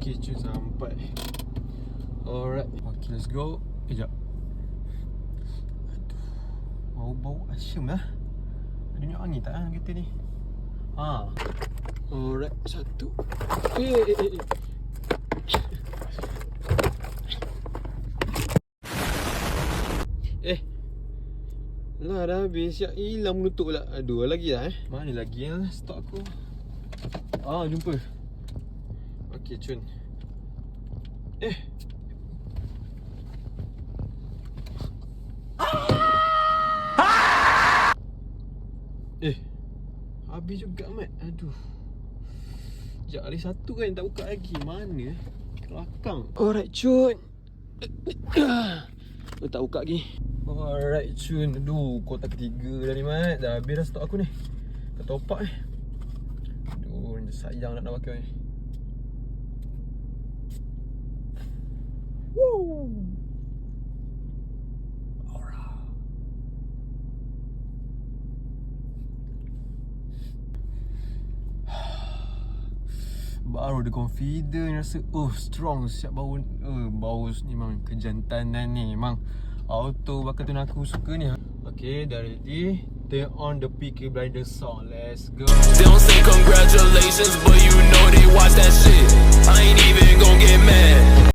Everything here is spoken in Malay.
Okay cuy, sampai. Alright, okay let's go. Sekejap. Aduh, bau-bau asyam lah. Ada minyak wangi tak kereta ni? Alright, satu. Lah dah habis, siap hilang menutup pula. Aduh, lagi lah Mana lagi stok aku? Jumpa. Okey, cun. Habis juga Mat. Aduh. Sekejap, ada satu kan tak buka lagi. Mana kelakang. Alright cun. Tak buka lagi. Alright cun. Aduh, kotak ketiga dah ni Mat. Dah habis dah stok aku ni. Kau top up Aduh, sayang nak pakai ni. Woo. Baru ada confident rasa. Strong siap bau. Bau ni memang kejantanan ni. Memang auto bakal tu aku suka ni. Okay, dah ready. Turn on the Peaky Blinders song. Let's go. They don't say congratulations, but you know they watch that shit. I ain't even gon' get mad.